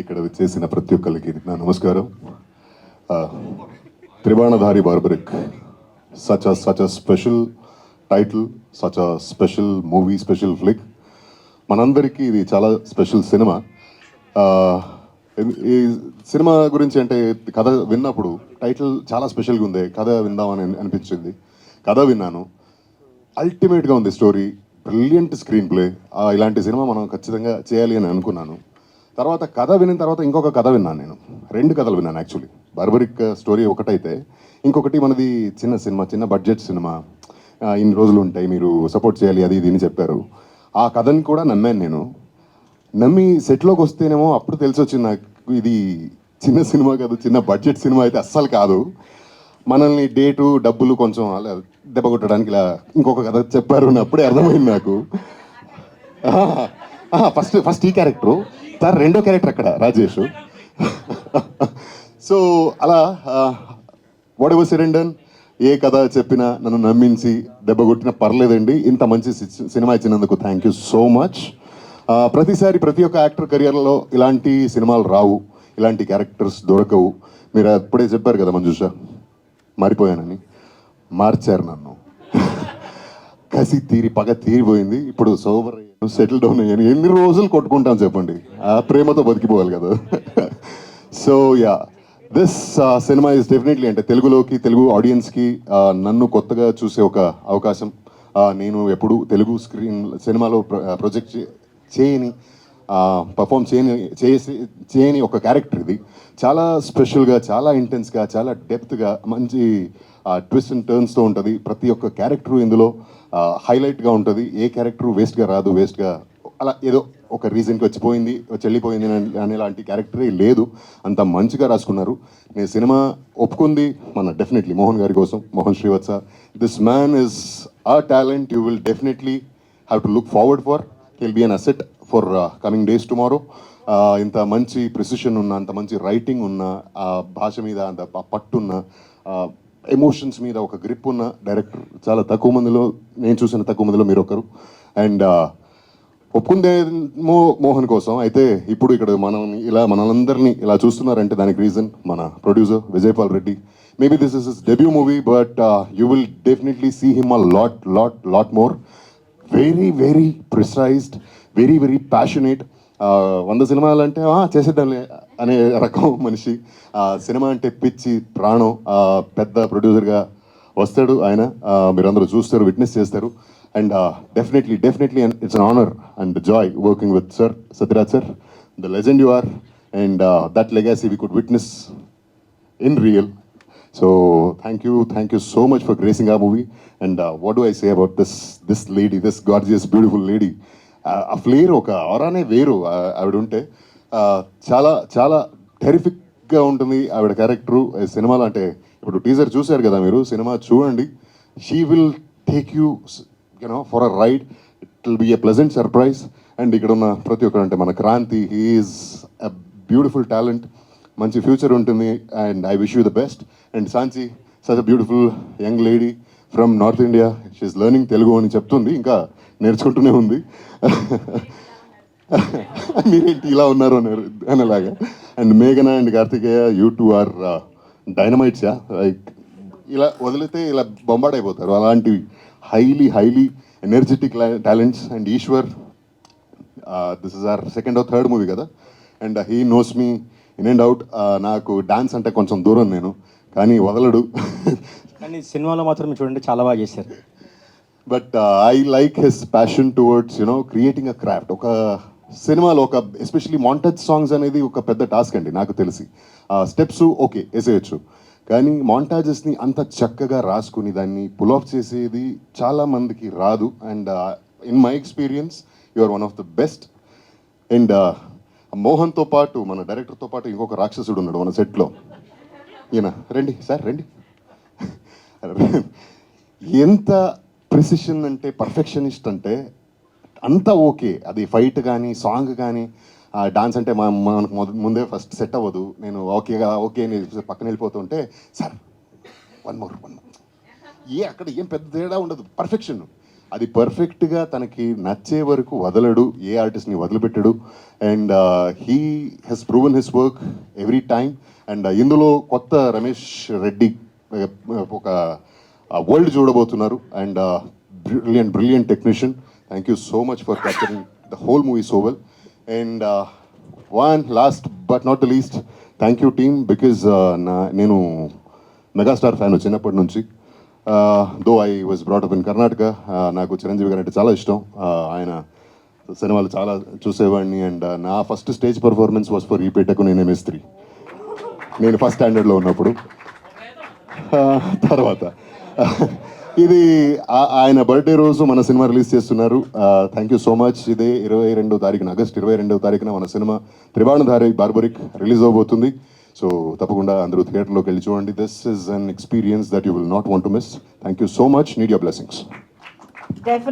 ఇక్కడ చేసిన ప్రతి ఒక్కరికి నా నమస్కారం. Tribanadhari Barbarik, such a special title, such a special movie, special flick. మనందరికీ ఇది చాలా స్పెషల్ సినిమా. ఈ సినిమా గురించి అంటే కథ విన్నప్పుడు టైటిల్ చాలా స్పెషల్గా ఉంది, కథ విందామని అనిపించింది. కథ విన్నాను, అల్టిమేట్గా ఉంది స్టోరీ, బ్రిలియంట్ స్క్రీన్ ప్లే. ఇలాంటి సినిమా మనం ఖచ్చితంగా చేయాలి అని అనుకున్నాను. తర్వాత కథ విన్న తర్వాత ఇంకొక కథ విన్నాను. నేను 2 కథలు విన్నాను యాక్చువల్లీ. బార్బరిక్ స్టోరీ ఒకటైతే, ఇంకొకటి మనది చిన్న సినిమా, చిన్న బడ్జెట్ సినిమా, ఇన్ని రోజులు ఉంటాయి, మీరు సపోర్ట్ చేయాలి, అది ఇది అని చెప్పారు. ఆ కథని కూడా నమ్మాను నేను. నమ్మి సెట్లోకి వస్తేనేమో అప్పుడు తెలిసి వచ్చింది నాకు, ఇది చిన్న సినిమా కాదు, చిన్న బడ్జెట్ సినిమా అయితే అస్సలు కాదు. మనల్ని డేటు డబ్బులు కొంచెం అలా దెబ్బ కొట్టడానికి ఇలా ఇంకొక కథ చెప్పారు అని అప్పుడే అర్థమైంది నాకు. ఫస్ట్ ఈ క్యారెక్టరు, సార్ రెండో క్యారెక్టర్ అక్కడ రాజేష్. సో అలా whatever said and done, ఏ కథ చెప్పినా నన్ను నమ్మించి దెబ్బ కొట్టినా పర్లేదండి. ఇంత మంచి సినిమా ఇచ్చినందుకు థ్యాంక్ యూ సో మచ్. ప్రతిసారి ప్రతి ఒక్క యాక్టర్ కెరియర్లో ఇలాంటి సినిమాలు రావు, ఇలాంటి క్యారెక్టర్స్ దొరకవు. మీరు అప్పుడే చెప్పారు కదా మంజుష, మారిపోయానని. మార్చారు నన్ను. కసి తీరి పగ తీరిపోయింది. ఇప్పుడు సోబర్ అయ్యాను, సెటిల్ డౌన్ అయ్యాను. ఎన్ని రోజులు కొట్టుకుంటాను చెప్పండి, ఆ ప్రేమతో బతికిపోవాలి కదా. So yeah, this cinema is definitely, అంటే తెలుగులోకి, తెలుగు ఆడియన్స్కి నన్ను కొత్తగా చూసే ఒక అవకాశం. నేను ఎప్పుడు తెలుగు స్క్రీన్ సినిమాలో ప్రొజెక్ట్ చేయని, పర్ఫామ్ చేయని ఒక క్యారెక్టర్ ఇది. చాలా స్పెషల్గా, చాలా ఇంటెన్స్గా, చాలా డెప్త్గా, మంచి ట్విస్ట్ అండ్ టర్న్స్తో ఉంటుంది. ప్రతి ఒక్క క్యారెక్టరు ఇందులో హైలైట్గా ఉంటుంది. ఏ క్యారెక్టరు వేస్ట్గా రాదు, వేస్ట్గా అలా ఏదో ఒక రీజన్కి వచ్చిపోయింది, వెళ్ళిపోయింది అనేలాంటి క్యారెక్టరే లేదు. అంత మంచిగా రాసుకున్నారు. నేను సినిమా ఒప్పుకుంది మన డెఫినెట్లీ మోహన్ గారి కోసం, Mohan Srivatsa. This man is a talent you will definitely have to look forward for. He'll be an asset for coming days tomorrow. ఇంత మంచి ప్రిసిషన్ ఉన్న, అంత మంచి రైటింగ్ ఉన్న, భాష మీద అంత పట్టున్న, ఎమోషన్స్ మీద ఒక గ్రిప్ ఉన్న డైరెక్టర్ చాలా తక్కువ మందిలో, నేను చూసిన తక్కువ మందిలో మీరు ఒకరు. అండ్ ఒప్పుకుందేమో మోహన్ కోసం, అయితే ఇప్పుడు ఇక్కడ మనలందరినీ ఇలా చూస్తున్నారంటే దానికి రీజన్ మన producer Vijaypal Reddy. Maybe this is his debut movie, but you will definitely see him a lot more. Very precised, very passionate. 100 సినిమాలు అంటే చేసేద్దాంలే అనే రకం మనిషి. సినిమా అంటే పిచ్చి ప్రాణం. పెద్ద ప్రొడ్యూసర్గా వస్తాడు ఆయన, మీరందరూ చూస్తారు, విట్నెస్ చేస్తారు. And definitely it's an honour and joy working with sir, Sathyaraj sir, the legend you are. And that legacy we could witness in real. So thank you so much for gracing our movie. And what do I say about this lady, this gorgeous beautiful lady? A flair oka aurane veru ఆవిడ ఉంటే చాలా చాలా టెరిఫిక్గా ఉంటుంది ఆవిడ character సినిమాలో. అంటే ఇప్పుడు teaser చూశారు కదా మీరు, సినిమా చూడండి. She will take you for a ride. It will be a pleasant surprise. And ఇక్కడ ఉన్న ప్రతి ఒక్కరు, అంటే మన Kranti, he is a beautiful talent, మంచి ఫ్యూచర్ ఉంటుంది. And I wish you the best. And Sanchi, such a beautiful young lady from north India. She's learning Telugu అని చెప్తుంది, ఇంకా నేర్చుకుంటూనే ఉంది. మీరేంటి ఇలా ఉన్నారు అనేలాగా. అండ్ మేఘన and Karthikeya, you two are dynamites. Like ఇలా వదిలితే ఇలా బొంబాడైపోతారు, అలాంటి highly energetic talents. And Eshwar, this is our second or third movie కదా, and he knows me in and out. నాకు డాన్స్ అంటే కొంచెం దూరం నేను, కానీ వదలడు. కానీ సినిమాలో మాత్రం చూడండి చాలా బాగా చేశారు. But I like his passion towards creating a craft. ఒక సినిమాలో ఒక ఎస్పెషలీ మాంటేజ్ సాంగ్స్ అనేది ఒక పెద్ద టాస్క్ అండి నాకు తెలిసి. స్టెప్స్ ఓకే వేసేయచ్చు, కానీ మాంటాజెస్ని అంత చక్కగా రాసుకుని దాన్ని పుల్ ఆఫ్ చేసేది చాలా మందికి రాదు. And in my experience you are one of the best. And మోహన్తో పాటు, మన డైరెక్టర్తో పాటు ఇంకొక రాక్షసుడు ఉన్నాడు మన సెట్లో. ఈయన రండి సార్, రండి. ఎంత ప్రిసిషన్ అంటే, పర్ఫెక్షనిస్ట్ అంటే అంతా ఓకే. అది ఫైట్ కానీ, సాంగ్ కానీ, డాన్స్ అంటే మనకు ముందే ఫస్ట్ సెట్ అవ్వదు. నేను ఓకే పక్కన వెళ్ళిపోతుంటే, సార్ వన్ మోర్ అక్కడ ఏం పెద్ద తేడా ఉండదు, పర్ఫెక్షన్. అది పర్ఫెక్ట్గా తనకి నచ్చే వరకు వదలడు, ఏ ఆర్టిస్ట్ని వదిలిపెట్టడు. And he has proven his work every time. And ఇందులో కొత్త రమేష్ రెడ్డి ఒక వరల్డ్ చూడబోతున్నారు. And brilliant technician. Thank you so much for capturing the whole movie so well. And one last but not the least, thank you team, because నేను megastar fan చిన్నప్పటి నుంచి. Though I was brought up in Karnataka. నాకు చిరంజీవి గారు అంటే చాలా ఇష్టం. ఆయన సినిమాలు చాలా చూసేవాడిని. అండ్ నా first stage performance was for ఈ పేటకు నేనే మేస్త్రి, నేను ఫస్ట్ స్టాండర్డ్లో ఉన్నప్పుడు. తర్వాత ఇది ఆయన బర్త్డే రోజు మన సినిమా రిలీజ్ చేస్తున్నారు. Thank you so much. ఇదే 22వ తారీఖున, ఆగస్ట్ 22వ తారీఖున మన సినిమా త్రిబాణధారి బార్బరిక్ రిలీజ్ అవబోతుంది. సో తప్పకుండా అందరూ థియేటర్లోకి వెళ్ళి చూడండి. This is an experience that you will not want to miss. Thank you so much. Need your blessings. Definitely.